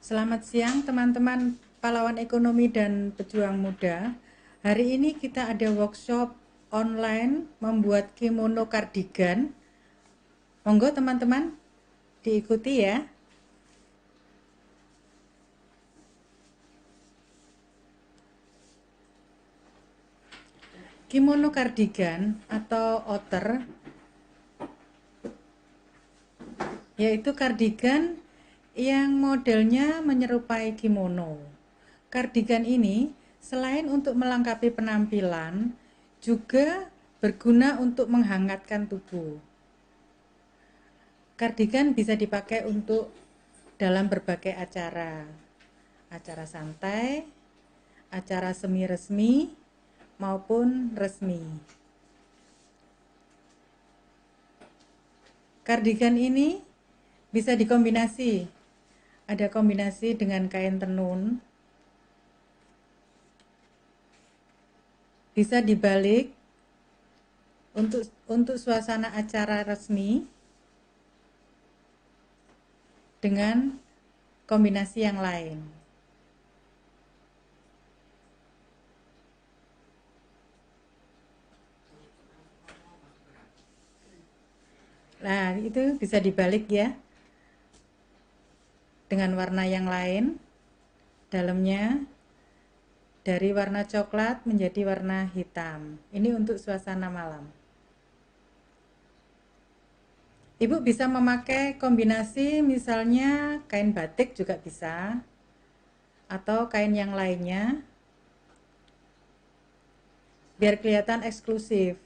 Selamat siang teman-teman pahlawan ekonomi dan pejuang muda. Hari ini kita ada workshop online membuat kimono kardigan. Monggo teman-teman diikuti ya. Kimono kardigan atau outer yaitu kardigan yang modelnya menyerupai kimono. Kardigan ini selain untuk melengkapi penampilan, juga berguna untuk menghangatkan tubuh. Kardigan bisa dipakai untuk dalam berbagai acara santai, acara semi resmi maupun resmi. Kardigan ini bisa dikombinasi, ada kombinasi dengan kain tenun, bisa dibalik untuk suasana acara resmi dengan kombinasi yang lain. Nah, itu bisa dibalik ya, dengan warna yang lain, dalamnya dari warna coklat menjadi warna hitam. Ini untuk suasana malam. Ibu bisa memakai kombinasi misalnya kain batik juga bisa, atau kain yang lainnya, biar kelihatan eksklusif.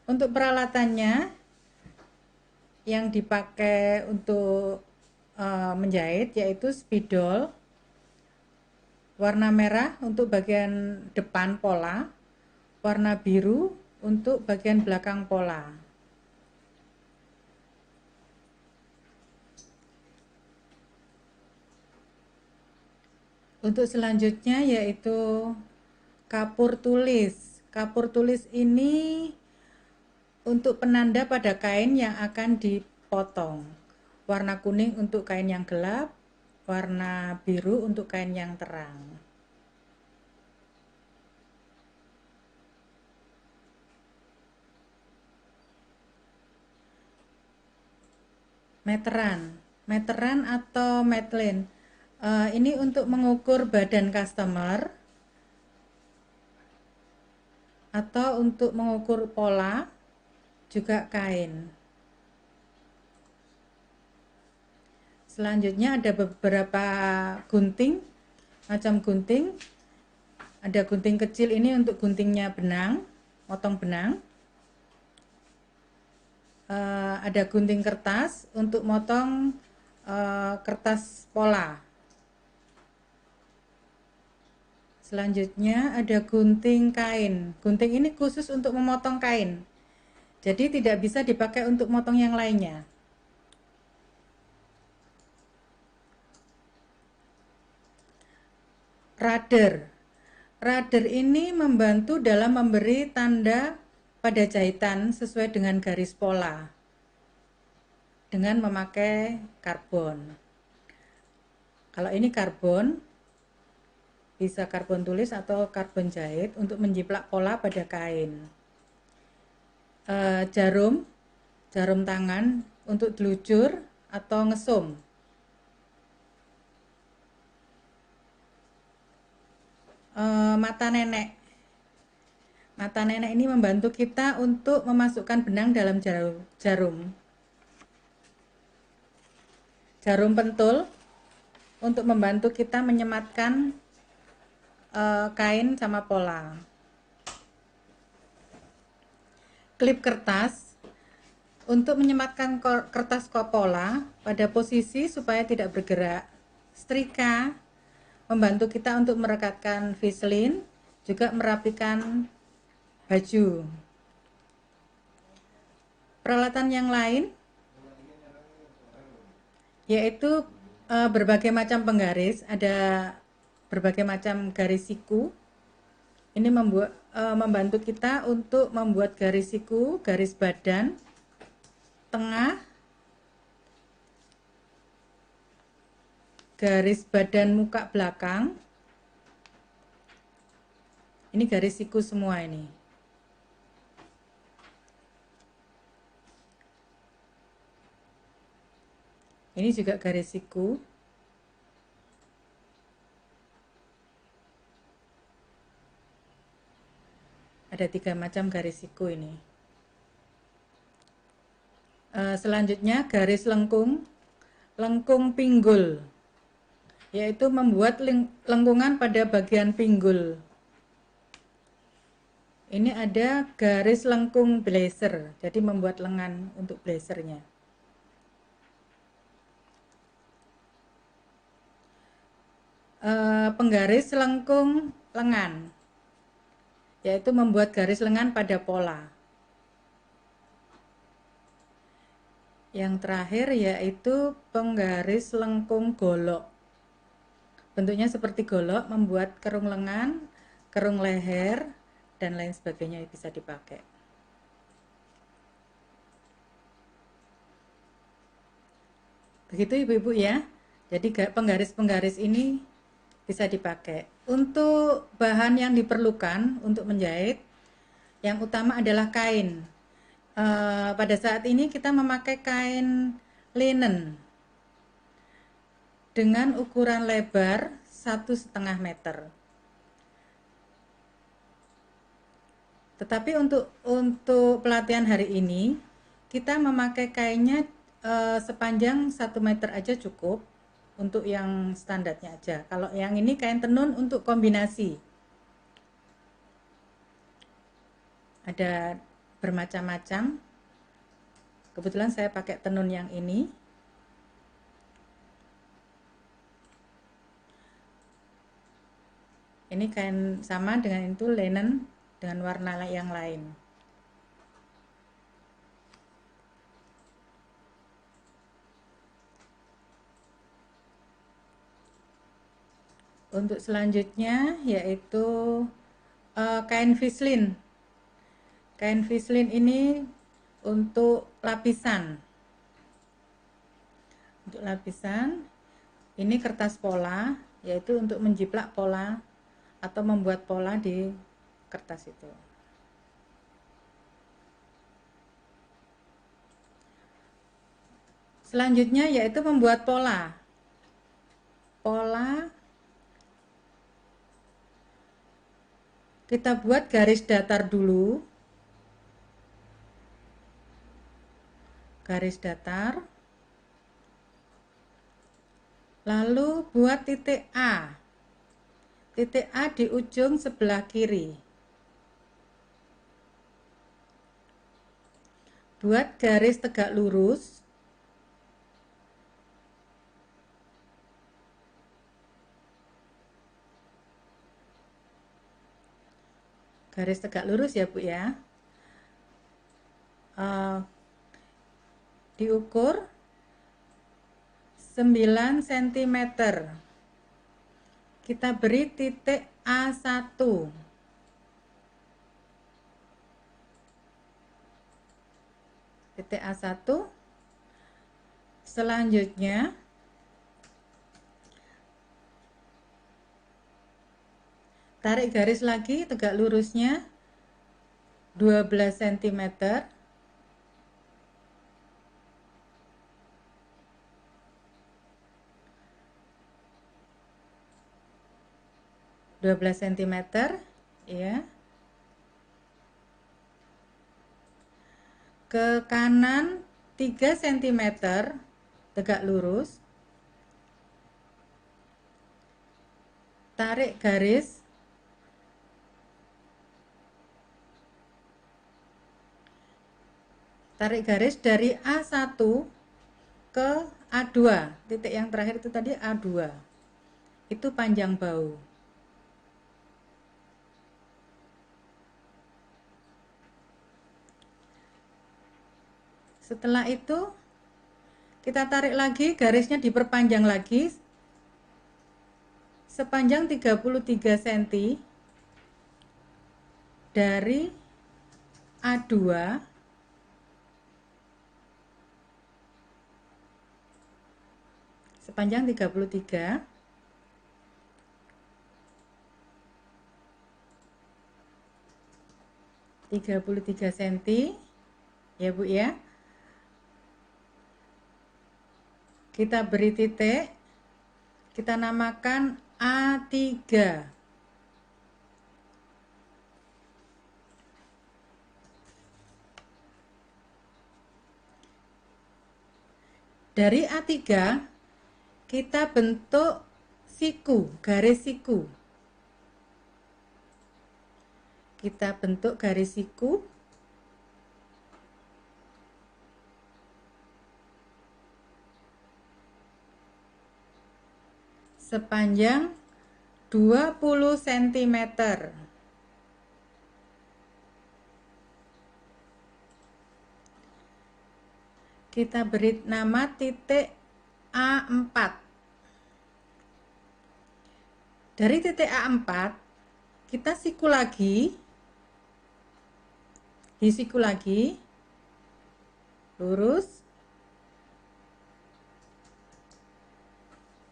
Untuk peralatannya yang dipakai untuk menjahit yaitu spidol warna merah untuk bagian depan pola, warna biru untuk bagian belakang pola. Untuk selanjutnya yaitu kapur tulis. Kapur tulis ini untuk penanda pada kain yang akan dipotong. Warna kuning untuk kain yang gelap, warna biru untuk kain yang terang. Meteran atau metlin. Ini untuk mengukur badan customer atau untuk mengukur pola, juga kain. Selanjutnya ada beberapa gunting, macam gunting. Ada gunting kecil ini untuk guntingnya benang, potong benang. Ada gunting kertas untuk motong kertas pola. Selanjutnya ada gunting kain. Gunting ini khusus untuk memotong kain. Jadi tidak bisa dipakai untuk motong yang lainnya. Rader. Rader ini membantu dalam memberi tanda pada jahitan sesuai dengan garis pola dengan memakai karbon. Kalau ini karbon, bisa karbon tulis atau karbon jahit untuk menjiplak pola pada kain. Jarum tangan untuk delujur atau ngesum. Mata nenek. Mata nenek ini membantu kita untuk memasukkan benang dalam jarum. Jarum pentul untuk membantu kita menyematkan kain sama pola. Klip kertas untuk menyematkan kertas ke pola pada posisi supaya tidak bergerak. Setrika membantu kita untuk merekatkan Vaseline, juga merapikan baju. Peralatan yang lain yaitu berbagai macam penggaris, ada berbagai macam garis siku. Ini membantu kita untuk membuat garis siku, garis badan, tengah, garis badan muka belakang. Ini garis siku semua ini. Ini juga garis siku. Ada 3 macam garis siku ini. Selanjutnya garis lengkung, lengkung pinggul, yaitu membuat lengkungan pada bagian pinggul. Ini ada garis lengkung blazer, jadi membuat lengan untuk blazernya. Penggaris lengkung lengan, yaitu membuat garis lengan pada pola. Yang terakhir yaitu penggaris lengkung golok. Bentuknya seperti golok, membuat kerung lengan, kerung leher, dan lain sebagainya bisa dipakai. Begitu ibu-ibu ya. Jadi penggaris-penggaris ini bisa dipakai. Untuk bahan yang diperlukan untuk menjahit, yang utama adalah kain. Pada saat ini kita memakai kain linen dengan ukuran lebar 1,5 meter. Tetapi untuk pelatihan hari ini kita memakai kainnya sepanjang 1 meter aja cukup untuk yang standarnya aja. Kalau yang ini kain tenun untuk kombinasi. Ada bermacam-macam. Kebetulan saya pakai tenun yang ini. Ini kain sama dengan itu linen dengan warna yang lain. Untuk selanjutnya yaitu kain fislin. Kain fislin ini untuk lapisan. Untuk lapisan, ini kertas pola, yaitu untuk menjiplak pola atau membuat pola di kertas itu. Selanjutnya yaitu membuat pola. Pola kita buat garis datar dulu. Garis datar. Lalu buat titik A. Titik A di ujung sebelah kiri. Buat garis tegak lurus. Garis tegak lurus ya Bu ya. Diukur 9 cm. Kita beri titik A1. Titik A1. Selanjutnya tarik garis lagi tegak lurusnya 12 cm. 12 cm ya. Ke kanan 3 cm tegak lurus. Tarik garis dari A1 ke A2. Titik yang terakhir itu tadi A2. Itu panjang bahu. Setelah itu kita tarik lagi, garisnya diperpanjang lagi sepanjang 33 cm dari A2 sepanjang 33 cm ya Bu ya. Kita beri titik, kita namakan A3. Dari A3 kita bentuk siku, garis siku. Kita bentuk garis siku sepanjang 20 cm. Kita beri nama titik A4. Dari titik A4 kita siku lagi, disiku lagi, lurus,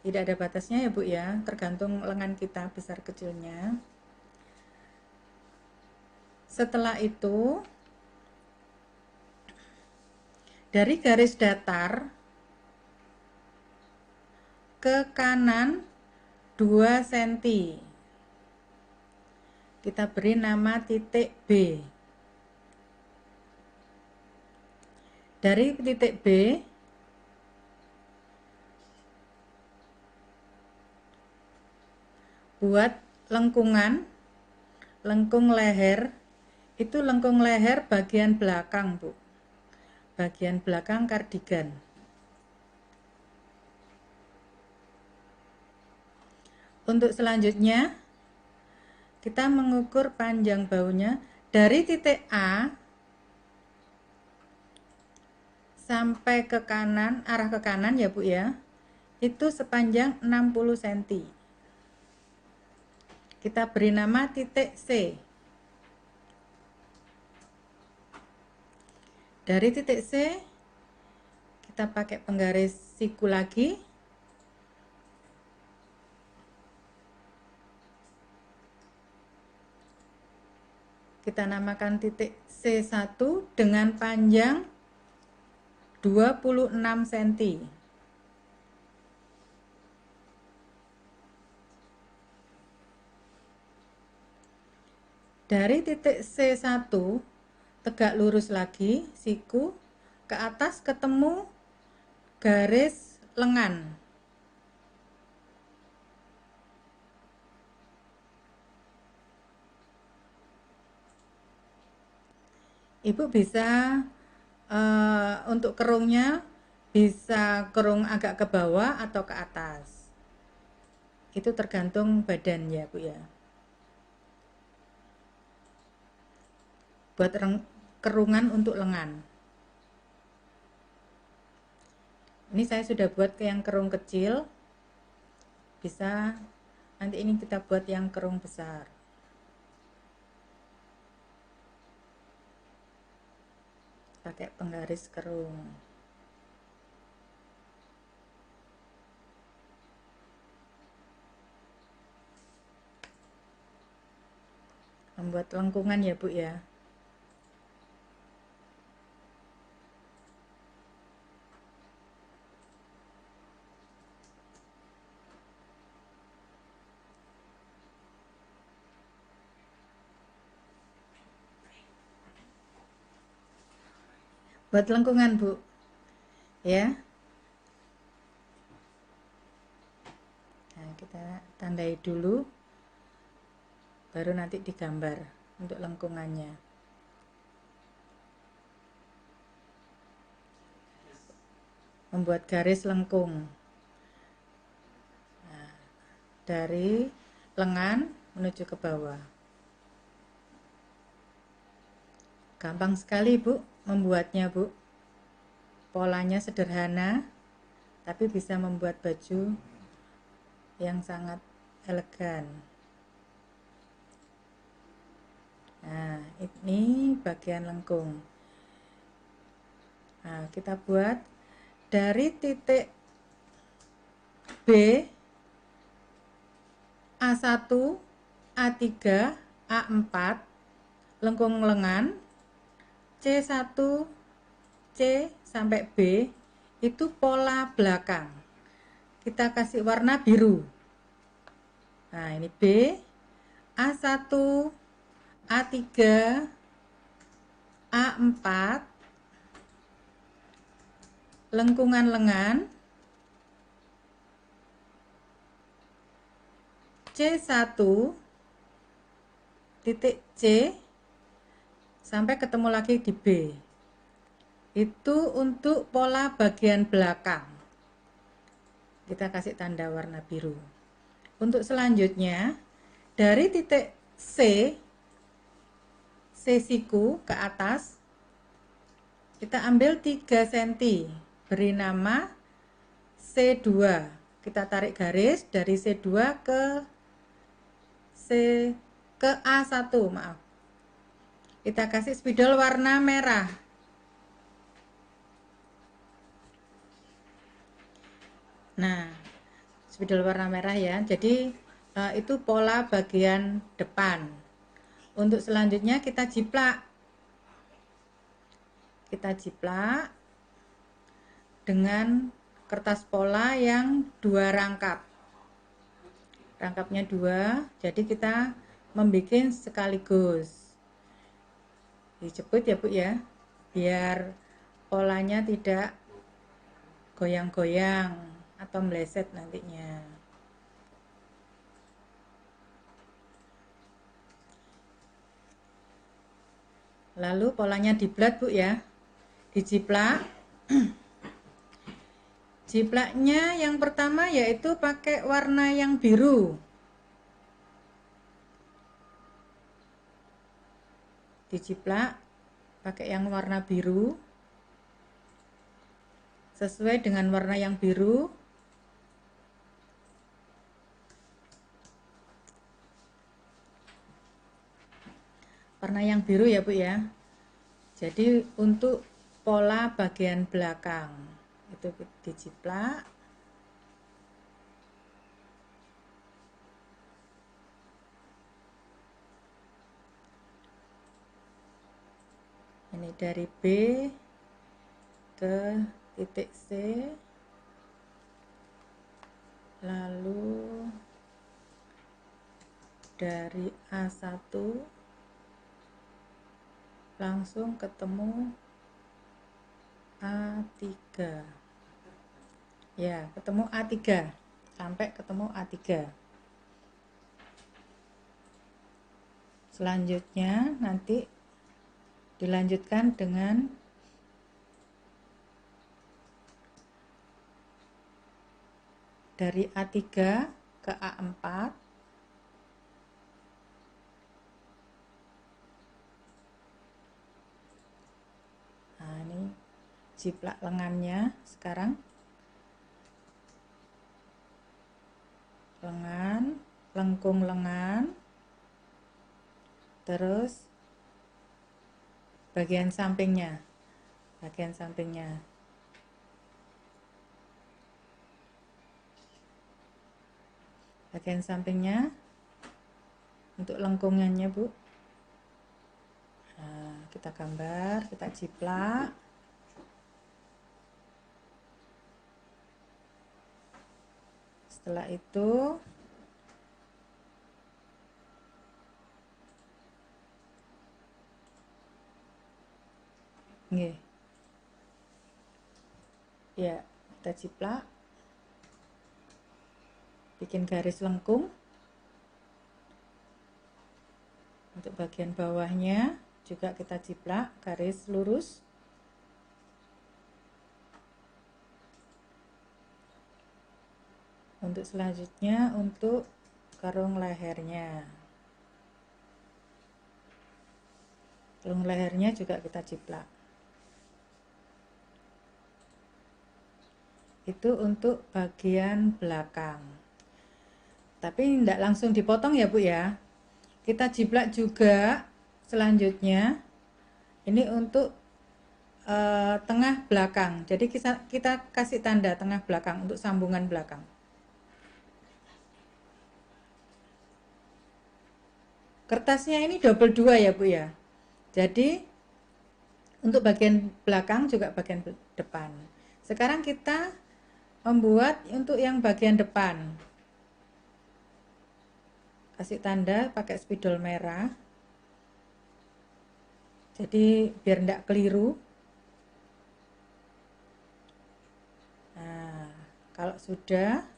tidak ada batasnya ya Bu ya, tergantung lengan kita besar kecilnya. Setelah itu dari garis datar ke kanan 2 cm. Kita beri nama titik B. Dari titik B buat lengkungan, lengkung leher. Itu lengkung leher bagian belakang Bu, bagian belakang kardigan. Untuk selanjutnya kita mengukur panjang baunya dari titik A sampai ke kanan, arah ke kanan ya Bu ya, itu sepanjang 60 cm. Kita beri nama titik C. Dari titik C kita pakai penggaris siku lagi, kita namakan titik C1 dengan panjang 26 cm. Dari titik C1 tegak lurus lagi, siku ke atas ketemu garis lengan. Ibu bisa untuk kerungnya bisa kerung agak ke bawah atau ke atas. Itu tergantung badan ya Bu ya. Buat kerungan untuk lengan. Ini saya sudah buat ke yang kerung kecil. Bisa nanti ini kita buat yang kerung besar. Pakai penggaris kerung. Membuat lengkungan ya Bu ya. Buat lengkungan Bu ya. Nah, kita tandai dulu baru nanti digambar untuk lengkungannya. Membuat garis lengkung. Nah, dari lengan menuju ke bawah. Gampang sekali Bu membuatnya Bu. Polanya sederhana tapi bisa membuat baju yang sangat elegan. Nah, ini bagian lengkung. Nah, kita buat dari titik B, A1, A3, A4, lengkung lengan, C1, C sampai B itu pola belakang. Kita kasih warna biru. Nah, ini B, A1, A3, A4, lengkungan lengan, C1, titik C, sampai ketemu lagi di B. Itu untuk pola bagian belakang. Kita kasih tanda warna biru. Untuk selanjutnya, dari titik C, C siku ke atas, kita ambil 3 cm, beri nama C2. Kita tarik garis dari C2 ke A1, maaf. Kita kasih spidol warna merah. Nah, spidol warna merah ya. Jadi itu pola bagian depan. Untuk selanjutnya kita jiplak. Kita jiplak dengan kertas pola yang 2 rangkap. Rangkapnya 2, jadi kita membuat sekaligus. Dijepit ya Bu ya, biar polanya tidak goyang-goyang atau meleset nantinya. Lalu polanya diblat Bu ya, dijiplak. Jiplaknya yang pertama yaitu pakai warna yang biru. Dijiplak pakai yang warna biru. Sesuai dengan warna yang biru. Warna yang biru ya Bu ya. Jadi untuk pola bagian belakang itu dijiplak. Ini dari B ke titik C, lalu dari A1 langsung ketemu A3 ya, ketemu A3 sampai ketemu A3. Selanjutnya nanti dilanjutkan dengan dari A3 ke A4. Nah, ini jiplak lengannya sekarang. Lengan, lengkung lengan, terus bagian sampingnya. Bagian sampingnya. Bagian sampingnya untuk lengkungannya Bu. Nah, kita gambar, kita jiplak. Setelah itu nggih. Ya, kita jiplak. Bikin garis lengkung. Untuk bagian bawahnya juga kita jiplak garis lurus. Untuk selanjutnya untuk karung lehernya. Karung lehernya juga kita jiplak. Itu untuk bagian belakang. Tapi tidak langsung dipotong ya Bu ya. Kita jiplak juga selanjutnya. Ini untuk tengah belakang. Jadi kita kasih tanda tengah belakang untuk sambungan belakang. Kertasnya ini double 2 ya Bu ya. Jadi untuk bagian belakang juga bagian depan. Sekarang kita membuat untuk yang bagian depan. Kasih tanda pakai spidol merah. Jadi biar tidak keliru. Nah, kalau sudah,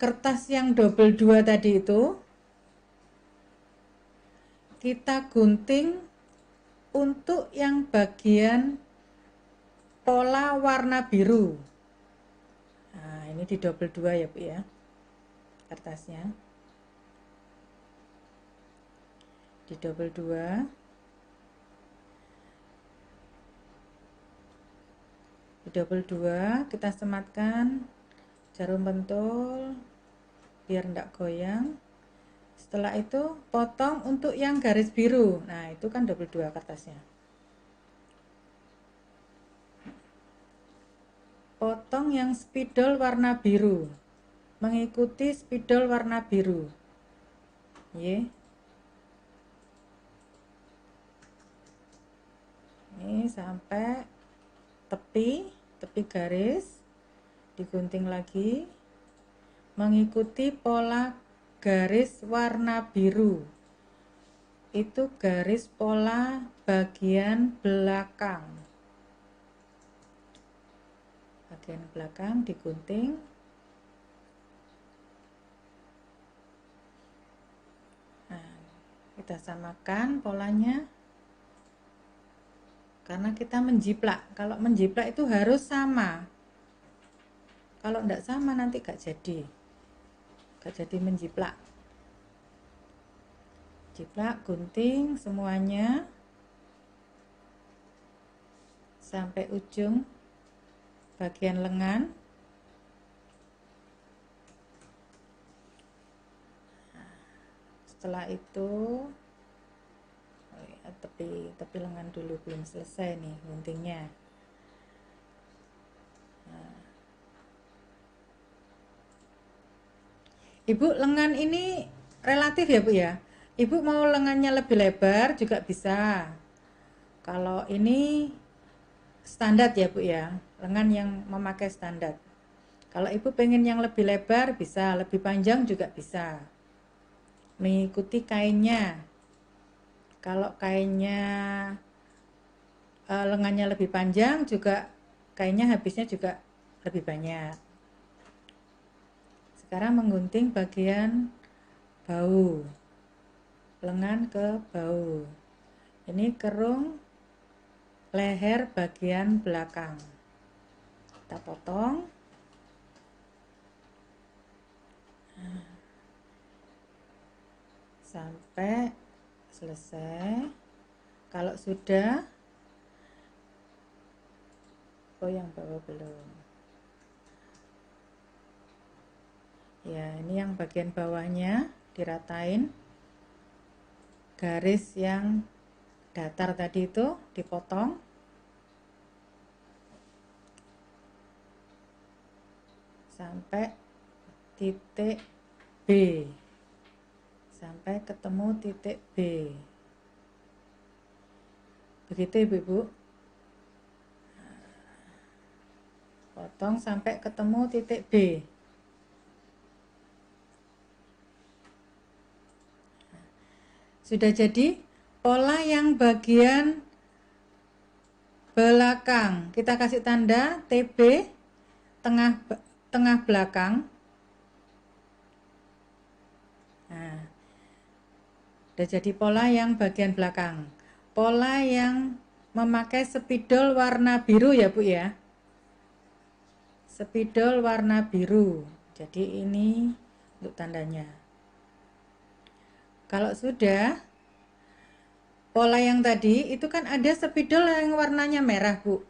kertas yang double 2 tadi itu kita gunting untuk yang bagian pola warna biru. Nah, ini di double 2 ya Bu ya, kertasnya di double 2. Di double 2 kita sematkan jarum pentul biar tidak goyang. Setelah itu potong untuk yang garis biru. Nah, itu kan double 2 kertasnya. Potong yang spidol warna biru. Mengikuti spidol warna biru. Ye. Ini sampai tepi garis, digunting lagi mengikuti pola garis warna biru. Itu garis pola bagian belakang. Bagian belakang digunting. Nah, kita samakan polanya. Karena kita menjiplak. Kalau menjiplak itu harus sama. Kalau tidak sama nanti gak jadi. Gak jadi menjiplak. Jiplak, gunting semuanya sampai ujung bagian lengan. Setelah itu tepi lengan dulu, belum selesai nih guntingnya. Ibu, lengan ini relatif ya Bu ya. Ibu mau lengannya lebih lebar juga bisa. Kalau ini standar ya Bu ya, lengan yang memakai standar. Kalau Ibu pengen yang lebih lebar bisa, lebih panjang juga bisa. Mengikuti kainnya. Kalau kainnya lengannya lebih panjang juga kainnya habisnya juga lebih banyak. Sekarang menggunting bagian bahu, lengan ke bahu. Ini kerung leher bagian belakang. Kita potong. Sampai selesai. Kalau sudah, oh yang bawah belum. Ya, ini yang bagian bawahnya diratain. Garis yang datar tadi itu dipotong. Sampai titik B. Sampai ketemu titik B. Begitu Ibu-ibu. Potong sampai ketemu titik B. Sudah jadi pola yang bagian belakang. Kita kasih tanda TB tengah belakang. Nah, sudah jadi pola yang bagian belakang. Pola yang memakai spidol warna biru ya Bu ya. Spidol warna biru. Jadi ini untuk tandanya. Kalau sudah, pola yang tadi itu kan ada spidol yang warnanya merah Bu.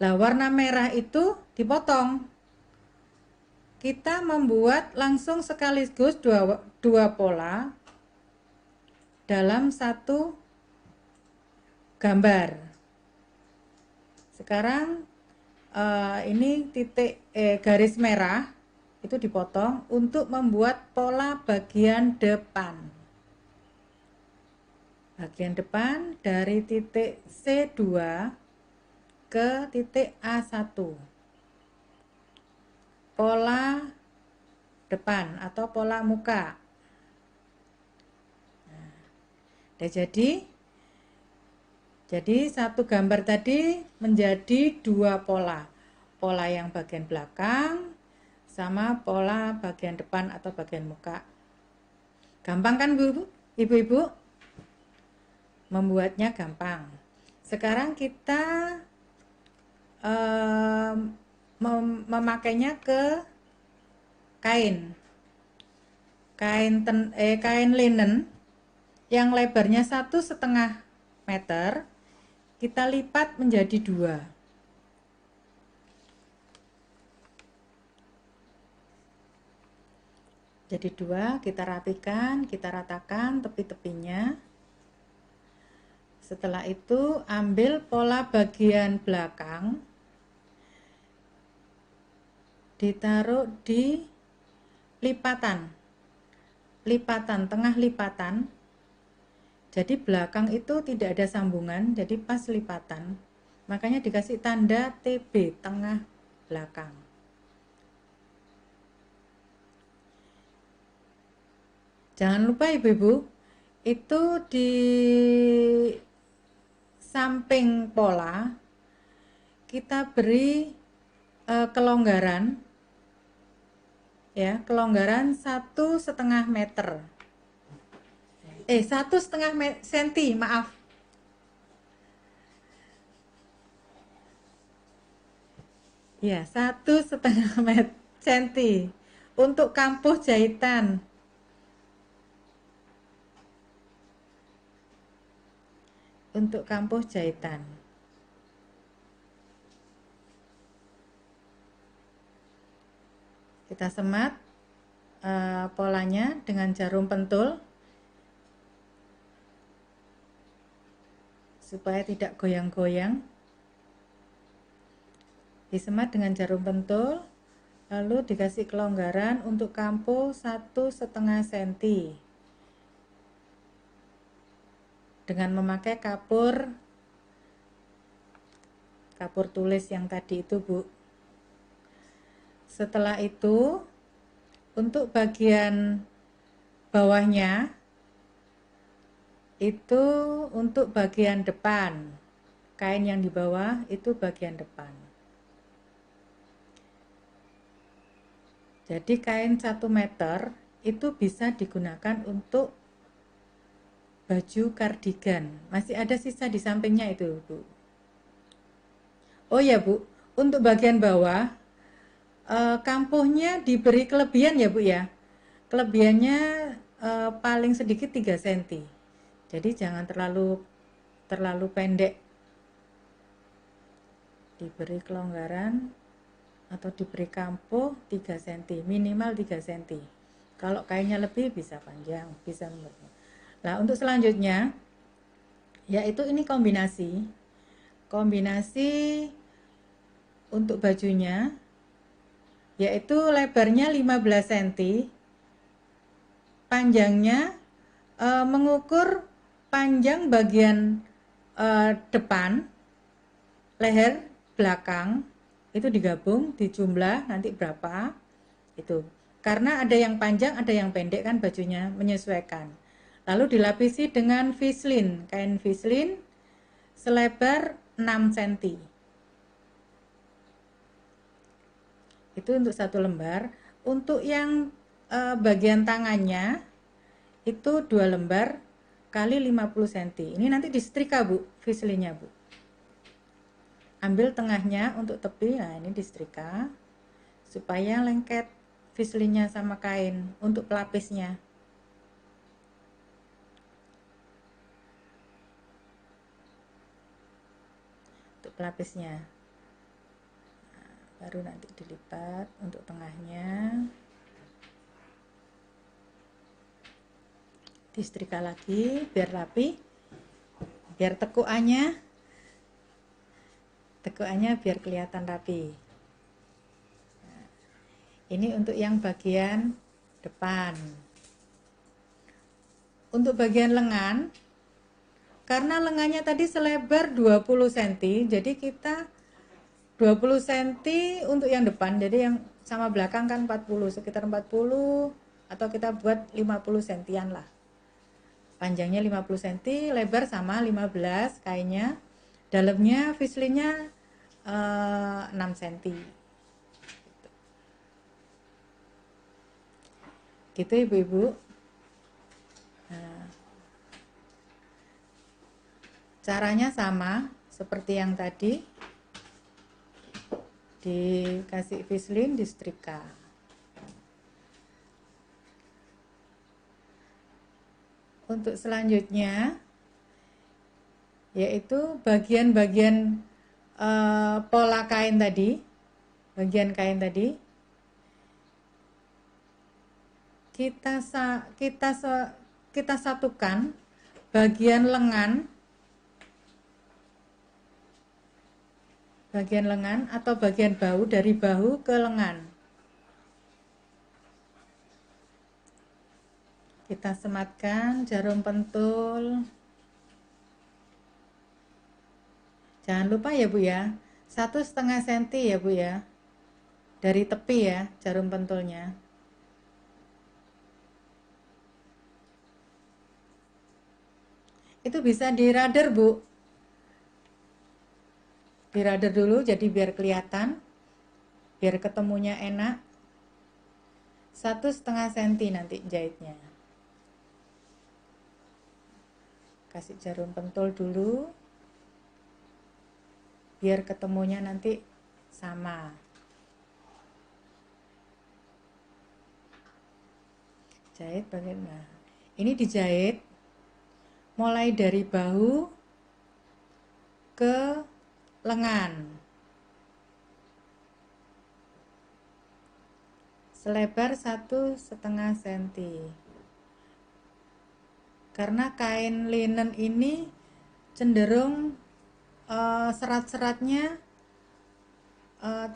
Lah warna merah itu dipotong. Kita membuat langsung sekaligus dua pola dalam satu gambar. Sekarang ini titik garis merah itu dipotong untuk membuat pola bagian depan. bagian depan dari titik C2 ke titik A1, pola depan atau pola muka. Nah, jadi satu gambar tadi menjadi dua pola, pola yang bagian belakang sama pola bagian depan atau bagian muka. Gampang kan Bu, Ibu-ibu? Membuatnya gampang. Sekarang kita memakainya ke kain linen yang lebarnya 1,5 meter, kita lipat menjadi 2. Jadi 2, kita rapikan, kita ratakan tepi-tepinya. Setelah itu ambil pola bagian belakang, ditaruh di lipatan, tengah lipatan. Jadi belakang itu tidak ada sambungan, jadi pas lipatan. Makanya dikasih tanda TB, tengah belakang. Jangan lupa ibu-ibu, itu di samping pola kita beri kelonggaran, ya, kelonggaran 1,5 meter. 1,5 senti, maaf. Ya, 1,5 senti untuk kampuh jahitan. Untuk kampuh jahitan. Kita semat polanya dengan jarum pentul supaya tidak goyang-goyang. Disemat dengan jarum pentul, lalu dikasih kelonggaran untuk kampuh 1,5 senti dengan memakai kapur tulis yang tadi itu, Bu. Setelah itu untuk bagian bawahnya itu untuk bagian depan, kain yang di bawah itu bagian depan. Jadi kain 1 meter itu bisa digunakan untuk baju kardigan. Masih ada sisa di sampingnya itu, Bu. Oh ya, Bu, untuk bagian bawah kampuhnya diberi kelebihan ya, Bu ya. Kelebihannya paling sedikit 3 cm. Jadi jangan terlalu pendek. Diberi kelonggaran atau diberi kampuh 3 cm, minimal 3 cm. Kalau kainnya lebih bisa panjang, bisa menurun. Nah, untuk selanjutnya yaitu ini kombinasi untuk bajunya, yaitu lebarnya 15 cm, panjangnya mengukur panjang bagian depan, leher, belakang, itu digabung, dijumlah nanti berapa itu. Karena ada yang panjang, ada yang pendek kan bajunya, menyesuaikan. Lalu dilapisi dengan vislin, kain vislin selebar 6 cm. Itu untuk 1 lembar. Untuk yang bagian tangannya itu 2 lembar kali 50 cm. Ini nanti disetrika, Bu, vislinnya, Bu. Ambil tengahnya untuk tepi, nah ini disetrika supaya lengket vislinnya sama kain untuk pelapisnya. Untuk pelapisnya. Nah, baru nanti dilipat untuk tengahnya. Disetrika lagi biar rapi, biar tekukannya biar kelihatan rapi. Nah, ini untuk yang bagian depan. Untuk bagian lengan karena lengannya tadi selebar 20 cm, jadi kita 20 cm untuk yang depan, jadi yang sama belakang kan 40, sekitar 40, atau kita buat 50 cm lah. Panjangnya 50 cm, lebar sama 15 kainnya. Dalamnya vislinnya 6 cm. Gitu ibu-ibu. Nah, caranya sama seperti yang tadi, dikasih vislin, disetrika. Untuk selanjutnya yaitu bagian-bagian pola kain tadi, bagian kain tadi kita satukan bagian lengan atau bagian bahu, dari bahu ke lengan. Kita sematkan jarum pentul. Jangan lupa ya Bu ya, 1,5 cm ya Bu ya, dari tepi ya jarum pentulnya. Itu bisa di radar Bu, di radar dulu jadi biar kelihatan, biar ketemunya enak. 1,5 cm nanti jahitnya. Kasih jarum pentul dulu biar ketemunya nanti sama. Jahit bagian, nah ini dijahit mulai dari bahu ke lengan, selebar 1,5 cm. Karena kain linen ini cenderung serat-seratnya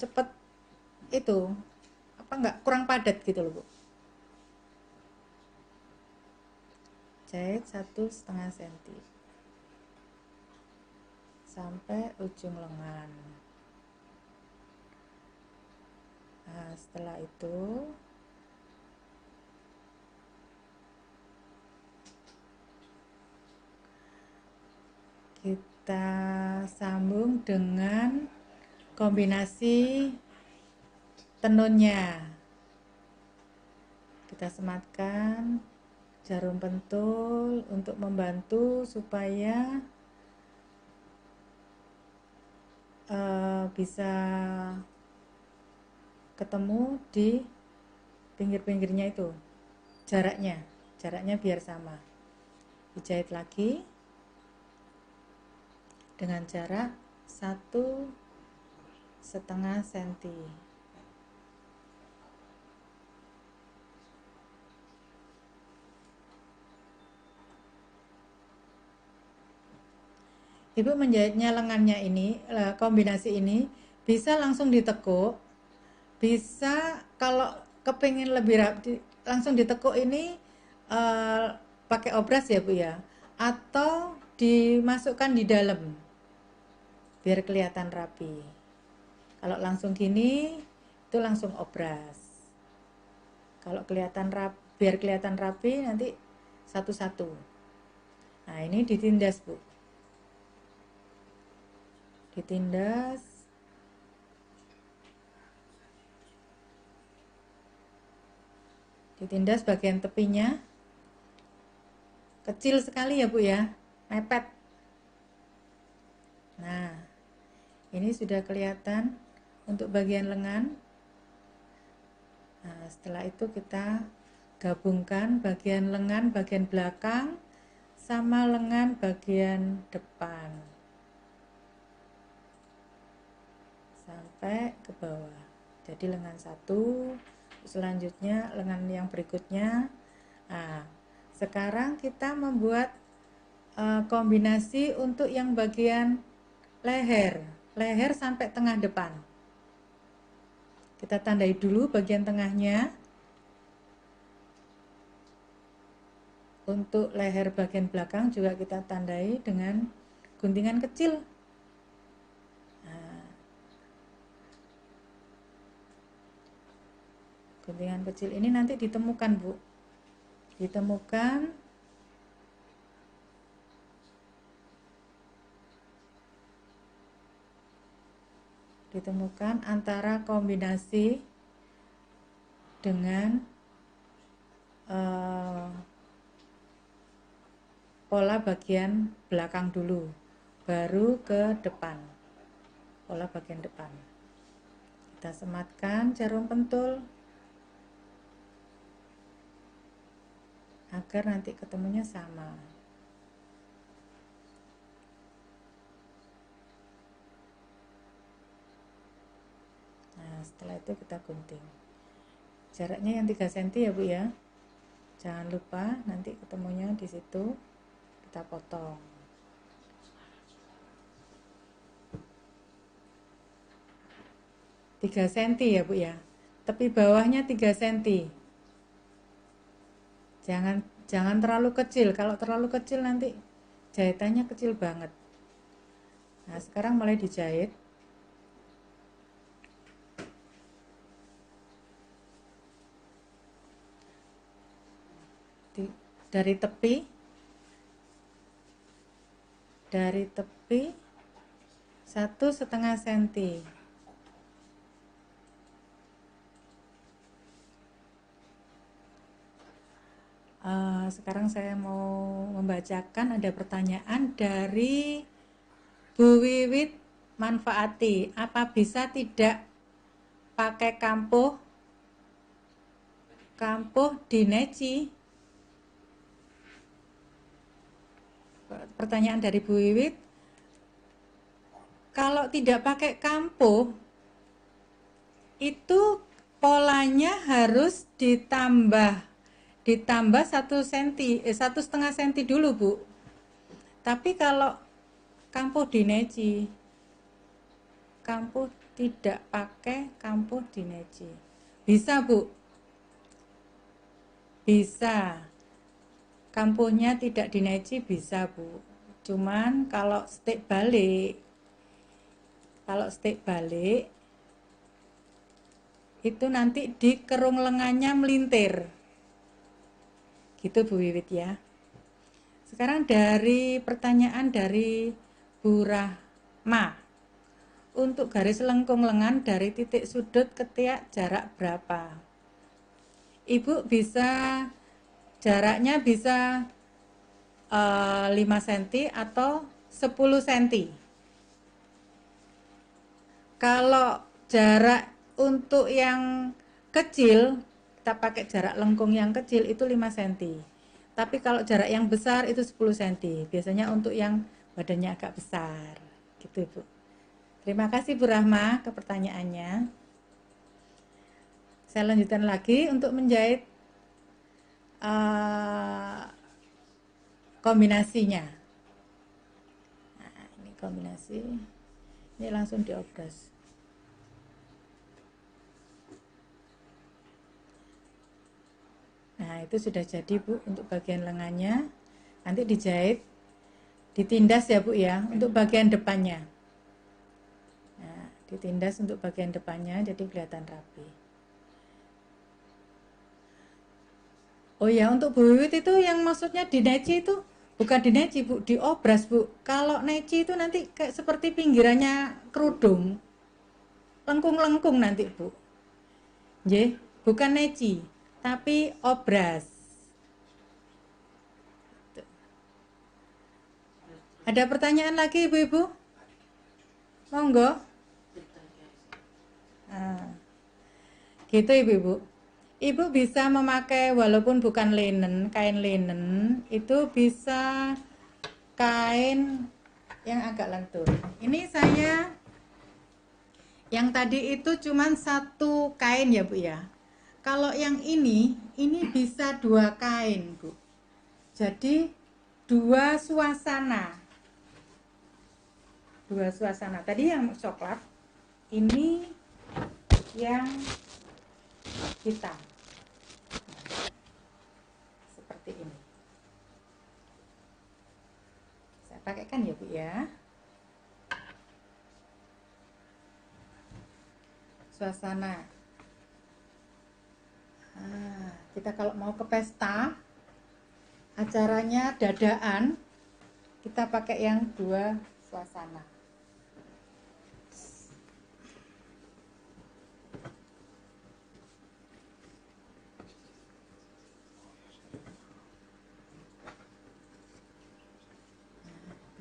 cepet itu kurang padat gitu loh Bu. Jahit 1,5 cm sampai ujung lengan. Nah, setelah itu kita sambung dengan kombinasi tenunnya. Kita sematkan jarum pentul untuk membantu supaya bisa ketemu di pinggir-pinggirnya itu, jaraknya biar sama. Dijahit lagi dengan jarak 1,5 cm. Ibu menjahitnya lengannya ini, kombinasi ini bisa langsung ditekuk, bisa kalau kepingin lebih rapi langsung ditekuk ini pakai obras ya Bu ya, atau dimasukkan di dalam biar kelihatan rapi. Kalau langsung gini itu langsung obras. Kalau biar kelihatan rapi nanti satu-satu. Nah ini ditindas Bu, ditindas bagian tepinya, kecil sekali ya Bu ya, mepet. Nah ini sudah kelihatan untuk bagian lengan. Nah setelah itu kita gabungkan bagian lengan bagian belakang sama lengan bagian depan sampai ke bawah. Jadi lengan satu, selanjutnya lengan yang berikutnya. Nah sekarang kita membuat kombinasi untuk yang bagian leher sampai tengah depan. Kita tandai dulu bagian tengahnya. Untuk leher bagian belakang juga kita tandai dengan guntingan kecil. Nah, guntingan kecil ini nanti ditemukan, Bu. Ditemukan antara kombinasi dengan pola bagian belakang dulu, baru ke depan, pola bagian depan. Kita sematkan jarum pentul agar nanti ketemunya sama. Nah, setelah itu kita gunting. Jaraknya yang 3 cm ya, Bu ya. Jangan lupa nanti ketemunya di situ, kita potong. Tiga senti ya, Bu ya. Tepi bawahnya 3 cm. Jangan terlalu kecil. Kalau terlalu kecil nanti jahitannya kecil banget. Nah, sekarang mulai dijahit. Dari tepi 1,5 cm. Sekarang saya mau membacakan, ada pertanyaan dari Bu Wiwit Manfaati. Apa bisa tidak pakai kampuh di neci? Pertanyaan dari Bu Wiwit. Kalau tidak pakai kampuh, itu polanya harus ditambah 1,5 cm dulu, Bu. Tapi kalau kampuh di neci, tidak pakai kampuh di neci, bisa, Bu? Bisa. Kampuhnya tidak di neci bisa, Bu. Cuman kalau stik balik itu nanti di kerung lengannya melintir. Gitu, Bu Wiwit ya. Sekarang dari pertanyaan dari Bu Rahma. Untuk garis lengkung lengan dari titik sudut ketiak jarak berapa? Ibu bisa, jaraknya bisa 5 cm atau 10 cm. Kalau jarak untuk yang kecil, kita pakai jarak lengkung yang kecil itu 5 cm. Tapi kalau jarak yang besar itu 10 cm. Biasanya untuk yang badannya agak besar. Gitu, Bu. Terima kasih Bu Rahma ke pertanyaannya. Saya lanjutkan lagi untuk menjahit kombinasinya. Nah, ini kombinasi. Ini langsung diobras. Nah, itu sudah jadi, Bu, untuk bagian lengannya. Nanti dijahit, ditindas ya, Bu ya, untuk bagian depannya. Nah, ditindas untuk bagian depannya jadi kelihatan rapi. Oh ya, untuk Bu Wiwit itu yang maksudnya di neci itu bukan di neci, Bu, diobras, Bu. Kalau neci itu nanti kayak seperti pinggirannya kerudung. Lengkung-lengkung nanti, Bu. Nggih, bukan neci, tapi obras. Ada pertanyaan lagi, Ibu-ibu? Monggo. Nah, gitu, Ibu-ibu. Ibu bisa memakai walaupun bukan linen, kain linen, itu bisa kain yang agak lentur. Ini saya yang tadi itu cuman satu kain ya, Bu ya. Kalau yang ini bisa 2 kain, Bu. Jadi 2 suasana. 2 suasana. Tadi yang coklat, ini yang hitam. Seperti ini. pakaikan ya Bu ya. Suasana. Nah, kita kalau mau ke pesta, acaranya dadaan, kita pakai yang 2 suasana.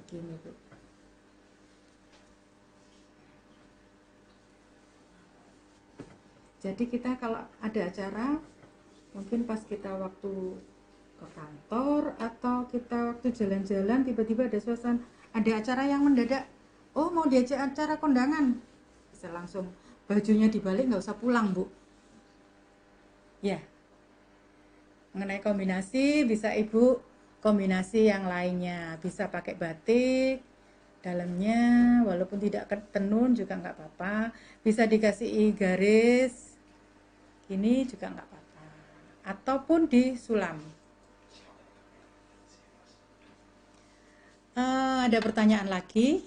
Begini Bu. Jadi kita kalau ada acara, mungkin pas kita waktu ke kantor atau kita waktu jalan-jalan tiba-tiba ada acara yang mendadak, oh mau diajak acara kondangan, bisa langsung bajunya dibalik, nggak usah pulang Bu ya. Mengenai kombinasi, bisa Ibu kombinasi yang lainnya, bisa pakai batik dalamnya, walaupun tidak tenun juga nggak apa-apa, bisa dikasih garis ini juga nggak apa-apa, ataupun disulam. Ada pertanyaan lagi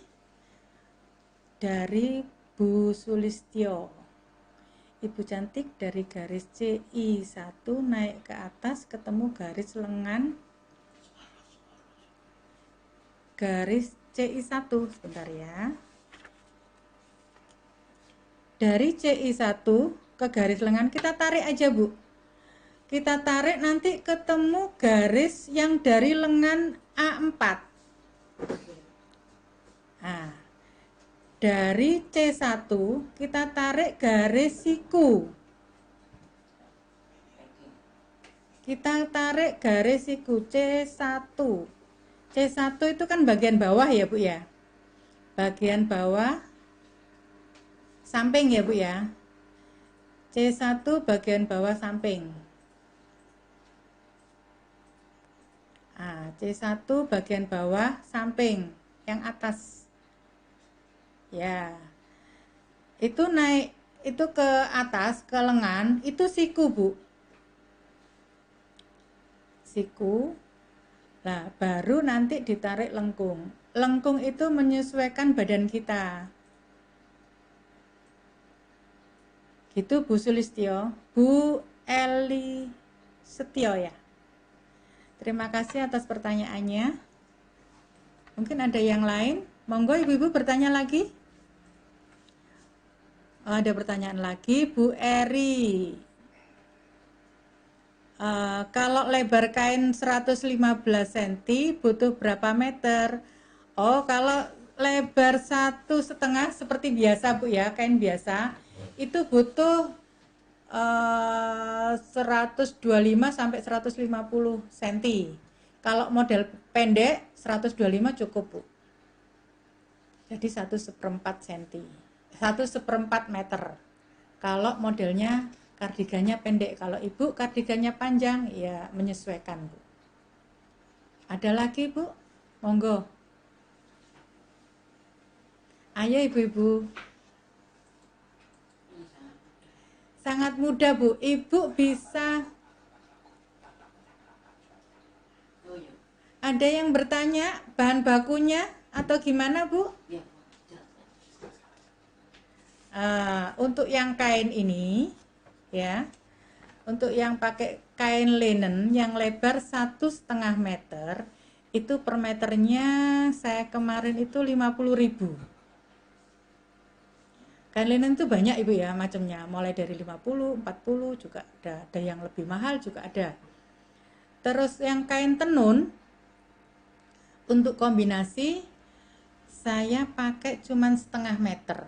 dari Bu Sulistyo. Ibu cantik, dari garis CI1 naik ke atas ketemu garis lengan garis CI1. Sebentar ya. Dari CI1 ke garis lengan kita tarik aja Bu. Kita tarik nanti ketemu garis yang dari lengan A4. Nah, dari C1 kita tarik garis siku. Kita tarik garis siku C1. C1 itu kan bagian bawah ya Bu ya. Bagian bawah samping ya Bu ya. C1 bagian bawah samping. Nah, C1 bagian bawah samping, yang atas. Ya. Itu naik, itu ke atas, ke lengan, itu siku Bu. Siku. Nah, baru nanti ditarik lengkung. Lengkung itu menyesuaikan badan kita. Gitu Bu Sulistyo. Bu Eli Setio ya. Terima kasih atas pertanyaannya. Mungkin ada yang lain. Monggo Ibu-ibu bertanya lagi. Ada pertanyaan lagi, Bu Eri. Kalau lebar kain 115 cm butuh berapa meter? Oh, kalau lebar 1,5 seperti biasa Bu ya, kain biasa, itu butuh 125 sampai 150 cm. Kalau model pendek 125 cukup Bu. Jadi 1/4 cm, 1/4 meter. Kalau modelnya kardigannya pendek, kalau Ibu kardigannya panjang, ya menyesuaikan Bu. Ada lagi Bu? Monggo. Ayo Ibu-ibu. Sangat mudah Bu. Ibu bisa. Ada yang bertanya bahan bakunya atau gimana Bu? Untuk yang kain ini ya, untuk yang pakai kain linen yang lebar 1,5 meter, itu per meternya saya kemarin itu 50.000. Kain linen itu banyak Ibu ya macamnya, mulai dari 50, 40 juga ada yang lebih mahal juga ada. Terus yang kain tenun untuk kombinasi saya pakai cuman 1/2 meter.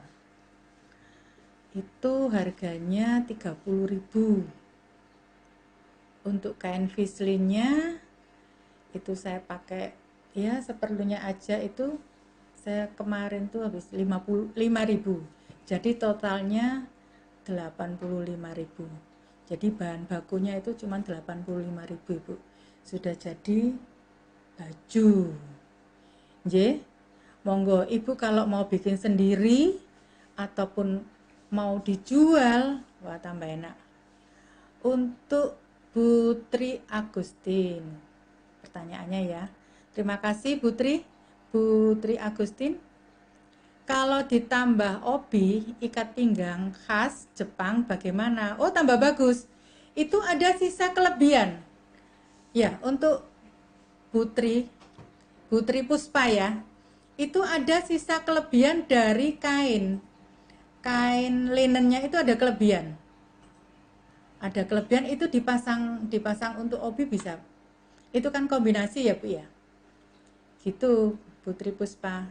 Itu harganya 30.000. Untuk kain vislinnya itu saya pakai ya seperlunya aja, itu saya kemarin tuh habis 55.000. Jadi totalnya 85.000. Jadi bahan bakunya itu cuma 85.000 Ibu. Sudah jadi baju. Nggih. Monggo Ibu kalau mau bikin sendiri ataupun mau dijual, wah tambah enak. Untuk Putri Agustin, pertanyaannya ya. Terima kasih Putri. Bu Tri Agustin, kalau ditambah obi ikat pinggang khas Jepang bagaimana? Oh, tambah bagus. Itu ada sisa kelebihan. Ya, untuk Putri Puspa ya. Itu ada sisa kelebihan dari kain. Kain linennya itu ada kelebihan. Ada kelebihan itu dipasang untuk obi bisa. Itu kan kombinasi ya, Bu ya. Gitu, Putri Puspa.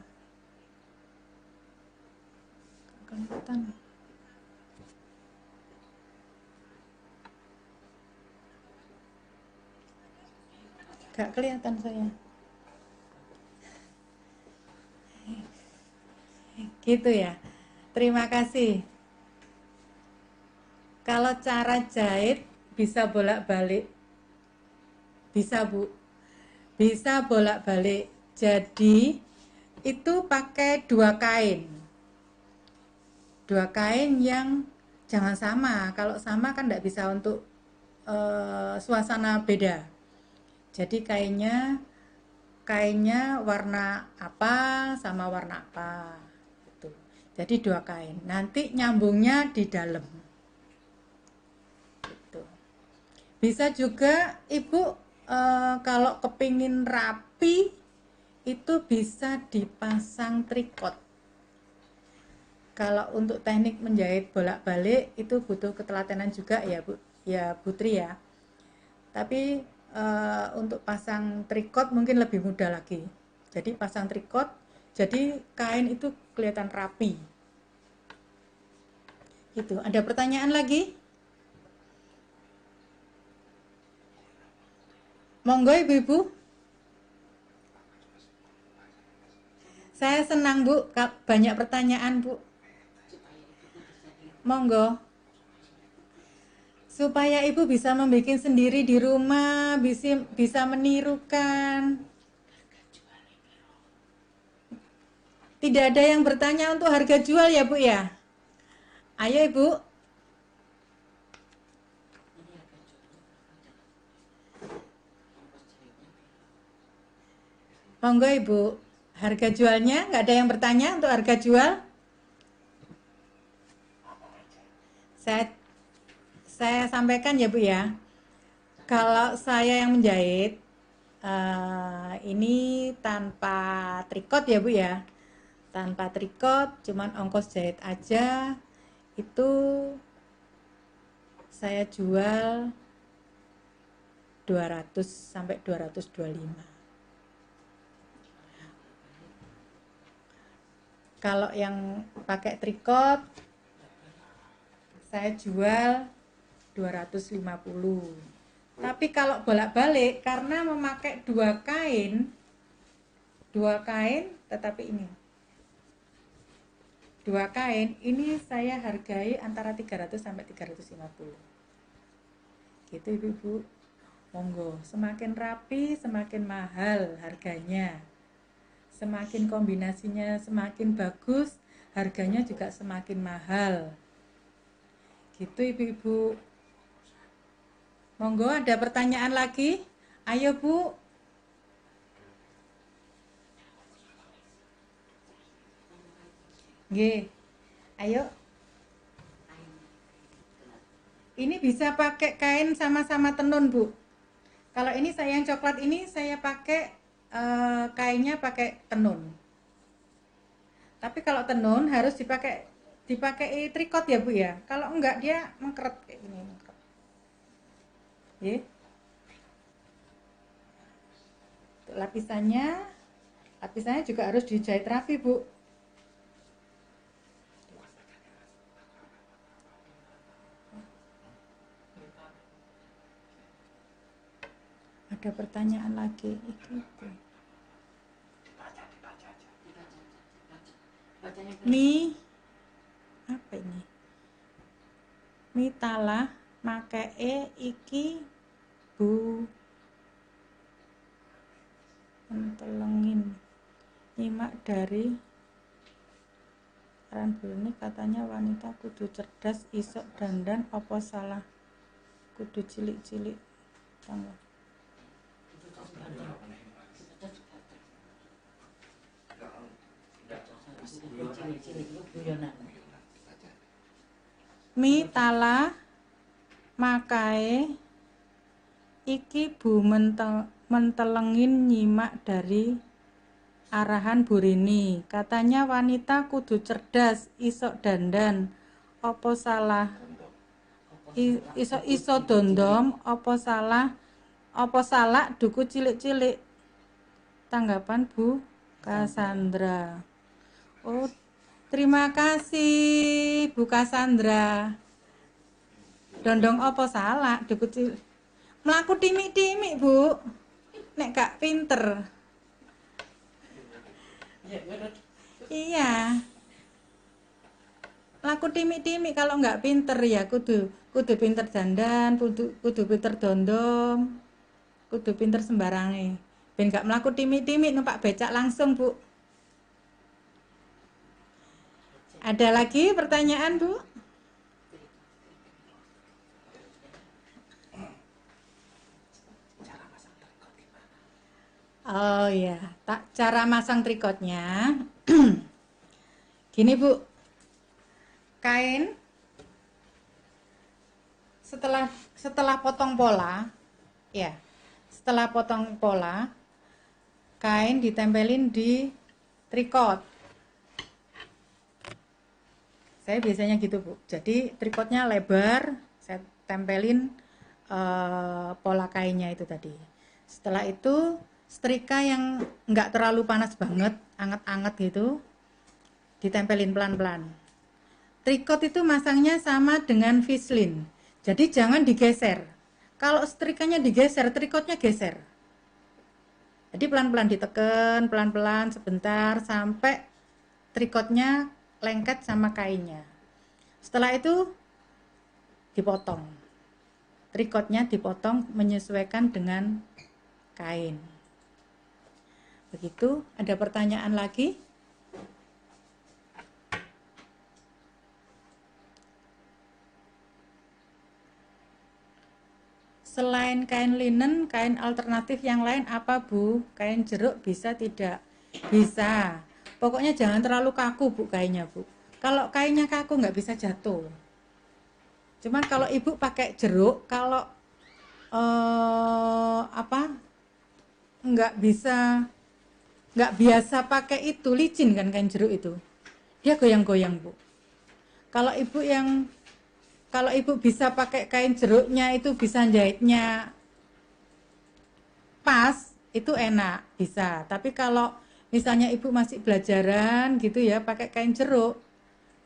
Kelihatan. Gak kelihatan saya. Gitu ya. Terima kasih. Kalau cara jahit bisa bolak-balik. Bisa, Bu. Bisa bolak-balik. Jadi itu pakai dua kain. Dua kain yang jangan sama. Kalau sama kan tidak bisa untuk suasana beda. Jadi kainnya warna apa sama warna apa gitu. Jadi dua kain. Nanti nyambungnya di dalam. Gitu. Bisa juga Ibu kalau kepingin rapi itu bisa dipasang trikot. Kalau untuk teknik menjahit bolak-balik itu butuh ketelatenan juga ya Bu, ya Putri ya. Tapi untuk pasang trikot mungkin lebih mudah lagi. Jadi pasang trikot, jadi kain itu kelihatan rapi. Itu. Ada pertanyaan lagi? Monggo Ibu-ibu. Saya senang Bu, banyak pertanyaan Bu. Monggo. Supaya Ibu bisa membuat sendiri di rumah, bisa menirukan. Tidak ada yang bertanya untuk harga jual ya Bu ya? Ayo Ibu. Monggo Ibu. Harga jualnya nggak ada yang bertanya untuk harga jual? Saya sampaikan ya Bu ya. Kalau saya yang menjahit ini tanpa trikot ya Bu ya. Tanpa trikot, cuman ongkos jahit aja itu saya jual 200 sampai 225. Kalau yang pakai trikot saya jual 250. Tapi kalau bolak-balik karena memakai dua kain tetapi ini dua kain ini saya hargai antara 300 sampai 350. Gitu Ibu-ibu. Monggo, semakin rapi semakin mahal harganya. Semakin kombinasinya semakin bagus, harganya juga semakin mahal. Gitu Ibu-ibu. Monggo, ada pertanyaan lagi? Ayo Bu. Nggih. Ayo. Ini bisa pakai kain sama-sama tenun, Bu. Kalau ini saya yang coklat ini saya pakai kainnya pakai tenun. Tapi kalau tenun harus dipakai trikot ya, Bu ya. Kalau enggak dia mengkeret kayak gini, mengkeret. Nggih. Lapisannya juga harus dijahit rapi, Bu. Ada pertanyaan lagi itu. Mi apa ini? Mi talah makee iki Bu mentelengin nyimak dari Ran ini katanya wanita kudu cerdas isok dandan apa salah kudu cilik-cilik tangga. Mi tala makae iki Bu mentelengin nyimak dari arahan Bu Rini. Katanya wanita kudu cerdas, isok dandan. Apa salah? Iso dondom, apa salah? Apa salah duku cilik-cilik? Tanggapan Bu Cassandra. Oh, terima kasih Bu Cassandra. Dondong apa salah duku cilik? Melaku timik-timik Bu. Nek gak pinter. Iya. Laku timik-timik kalau nggak pinter ya kudu pinter dandan, kudu pinter dondom, kudu pinter sembarange. Ben gak melaku timik-timik numpak becak langsung, Bu. Ada lagi pertanyaan, Bu? Oh ya, cara masang trikotnya. Gini, Bu. Kain setelah potong pola, ya. Setelah potong pola, kain ditempelin di trikot. Saya biasanya gitu, Bu. Jadi trikotnya lebar, saya tempelin pola kainnya itu tadi. Setelah itu setrika yang nggak terlalu panas banget, anget-anget gitu, ditempelin pelan-pelan. Trikot itu masangnya sama dengan fislin. Jadi jangan digeser. Kalau setrikanya digeser, trikotnya geser. Jadi pelan-pelan diteken, pelan-pelan sebentar sampai trikotnya lengket sama kainnya. Setelah itu dipotong. Trikotnya dipotong menyesuaikan dengan kain. Begitu, ada pertanyaan lagi? Selain kain linen, kain alternatif yang lain apa, Bu? Kain jeruk bisa tidak? Bisa. Pokoknya jangan terlalu kaku, Bu, kainnya, Bu. Kalau kainnya kaku nggak bisa jatuh. Cuman kalau Ibu pakai jeruk, kalau nggak biasa pakai itu, licin kan kain jeruk itu. Dia goyang-goyang, Bu. Kalau Ibu bisa pakai kain jeruknya itu bisa jahitnya pas, itu enak, bisa. Tapi kalau misalnya Ibu masih belajaran gitu ya, pakai kain jeruk,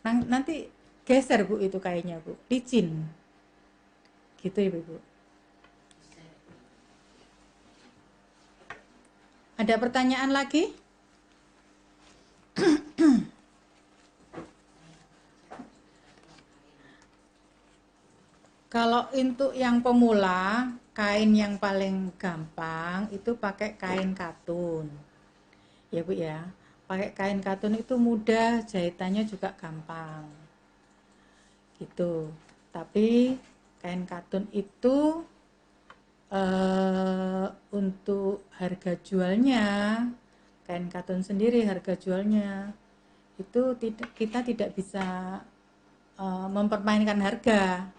nanti geser, Bu, itu kainnya, Bu. Licin. Gitu ya, Ibu. Ada pertanyaan lagi? Kalau untuk yang pemula, kain yang paling gampang itu pakai kain katun. Ya, Bu ya. Pakai kain katun itu mudah, jahitannya juga gampang. Gitu. Tapi kain katun itu untuk harga jualnya, kain katun sendiri harga jualnya itu kita tidak bisa mempermainkan harga.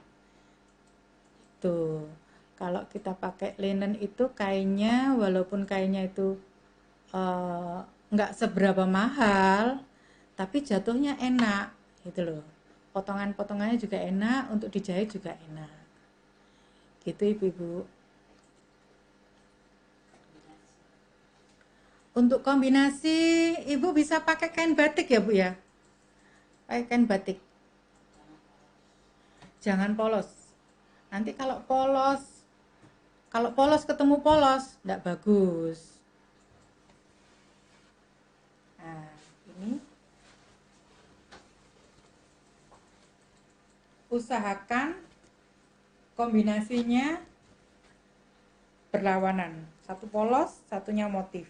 Tuh, kalau kita pakai linen itu kainnya, walaupun kainnya itu nggak seberapa mahal, tapi jatuhnya enak, gitu loh. Potongan-potongannya juga enak, untuk dijahit juga enak. Gitu, Ibu-ibu. Untuk kombinasi, Ibu bisa pakai kain batik ya, Bu ya? Pakai kain batik. Jangan polos. Nanti kalau polos ketemu polos, enggak bagus. Nah, ini usahakan kombinasinya berlawanan. Satu polos, satunya motif.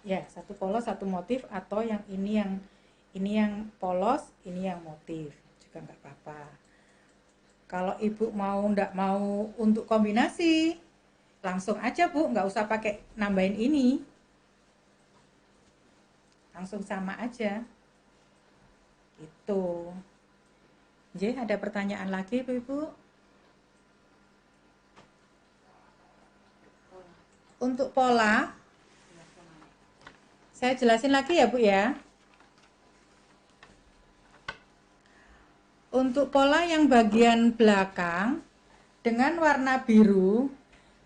Ya, satu polos, satu motif, atau yang ini yang polos, ini yang motif. Juga enggak apa-apa. Kalau Ibu enggak mau untuk kombinasi, langsung aja, Bu, enggak usah pakai nambahin ini. langsung sama aja. Itu. Jadi ada pertanyaan lagi Ibu-Ibu? Untuk pola, saya jelasin lagi ya Bu ya. Untuk pola yang bagian belakang dengan warna biru,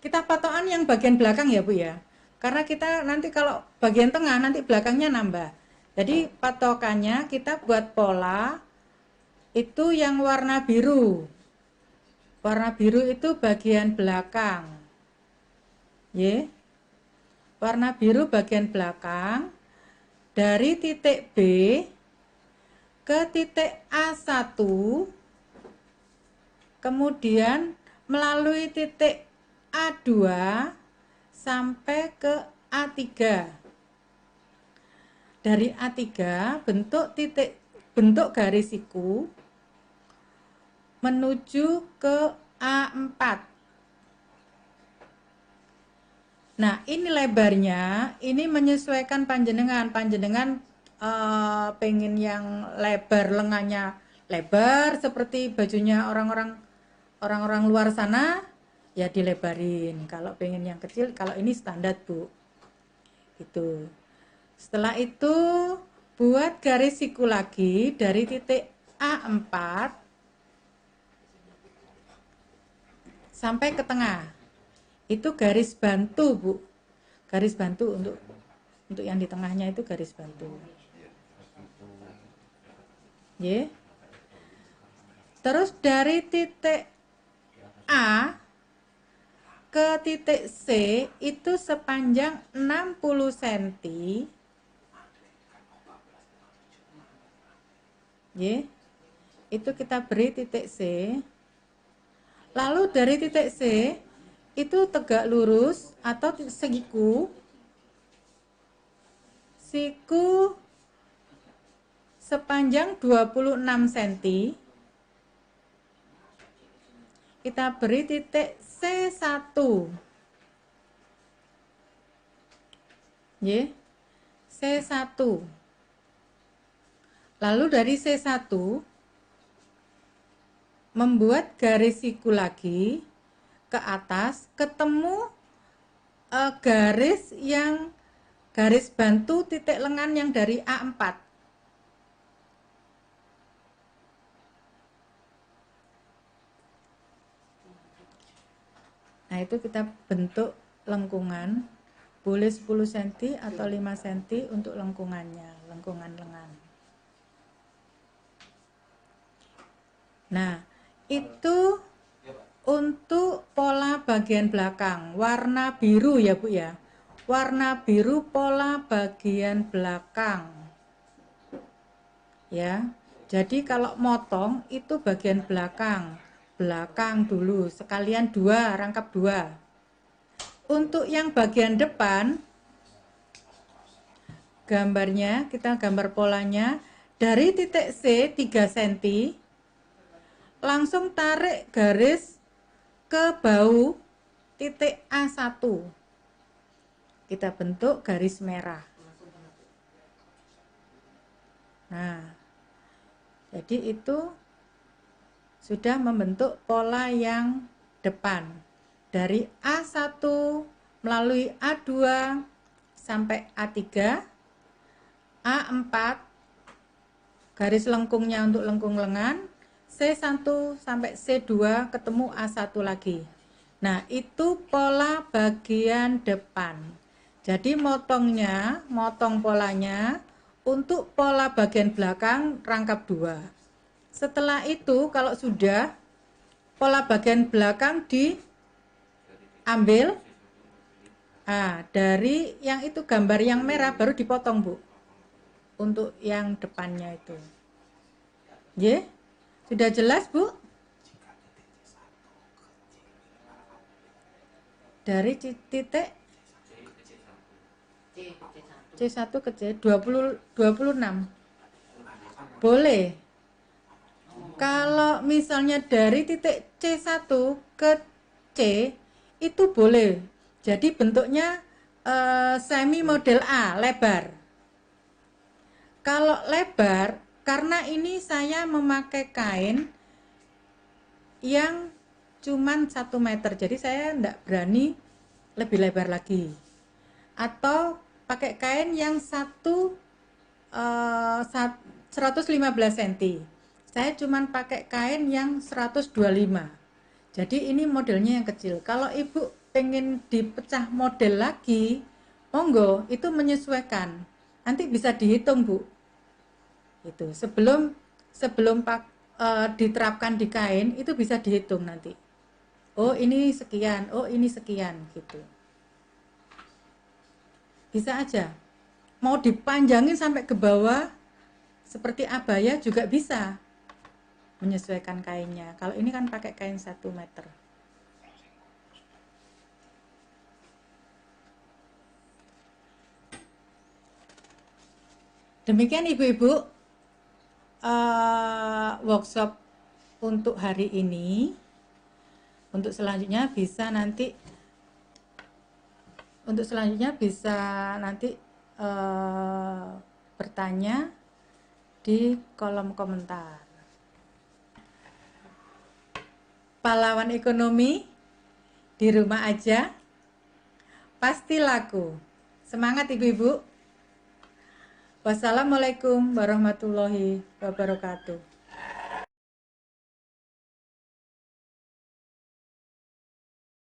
kita patokan yang bagian belakang ya Bu ya. Karena kita nanti kalau bagian tengah nanti belakangnya nambah. Jadi patokannya kita buat pola itu yang warna biru. Warna biru itu bagian belakang. Y. Warna biru bagian belakang dari titik B ke titik A1, kemudian melalui titik A2 sampai ke A3. Dari A3 bentuk garis siku menuju ke A4. Nah, ini lebarnya, ini menyesuaikan panjenengan pengen yang lebar, lengannya lebar seperti bajunya orang-orang luar sana, ya dilebarin. Kalau pengen yang kecil, kalau ini standar Bu. Itu. Setelah itu buat garis siku lagi dari titik A4 sampai ke tengah. Itu garis bantu Bu, garis bantu untuk yang di tengahnya itu garis bantu. Y. Terus dari titik A ke titik C itu sepanjang 60 cm. Y. Itu kita beri titik C. Lalu dari titik C itu tegak lurus atau siku sepanjang 26 cm. Kita beri titik C1. Y. C1. Lalu dari C1 membuat garis siku lagi ke atas, ketemu garis bantu titik lengan yang dari A4. Nah, itu kita bentuk lengkungan, boleh 10 cm atau 5 cm untuk lengkungannya, lengkungan lengan. Nah, itu untuk pola bagian belakang, warna biru ya Bu ya. Warna biru pola bagian belakang. Ya. Jadi kalau motong itu bagian belakang. Belakang dulu, sekalian rangkap dua. Untuk yang bagian depan, gambarnya, kita gambar polanya, dari titik C 3 cm, langsung tarik garis ke bahu titik A1. Kita bentuk garis merah. Nah, jadi itu sudah membentuk pola yang depan. Dari A1 melalui A2 sampai A3, A4, garis lengkungnya untuk lengkung lengan, C1 sampai C2 ketemu A1 lagi. Nah, itu pola bagian depan. Jadi motong polanya untuk pola bagian belakang rangkap 2. Setelah itu kalau sudah pola bagian belakang diambil, dari yang itu gambar yang merah baru dipotong Bu. Untuk yang depannya itu. Y. Sudah jelas Bu? Dari titik C1 ke C 26. Boleh. Kalau misalnya dari titik C1 ke C itu boleh. Jadi bentuknya semi model A, lebar. Kalau lebar, karena ini saya memakai kain yang cuman 1 meter, jadi saya enggak berani lebih lebar lagi. Atau pakai kain yang 115 cm. Saya cuman pakai kain yang 125. Jadi ini modelnya yang kecil. Kalau ibu pengen dipecah model lagi, monggo, itu menyesuaikan. Nanti bisa dihitung, Bu. Itu sebelum diterapkan di kain, itu bisa dihitung nanti. Oh, ini sekian, oh ini sekian gitu. Bisa aja. Mau dipanjangin sampai ke bawah seperti abaya juga bisa. Menyesuaikan kainnya. Kalau ini kan pakai kain 1 meter. Demikian ibu-ibu workshop untuk hari ini. Untuk selanjutnya bisa nanti bertanya di kolom komentar. Pahlawan ekonomi di rumah aja pasti laku. Semangat ibu-ibu. Wassalamualaikum warahmatullahi wabarakatuh.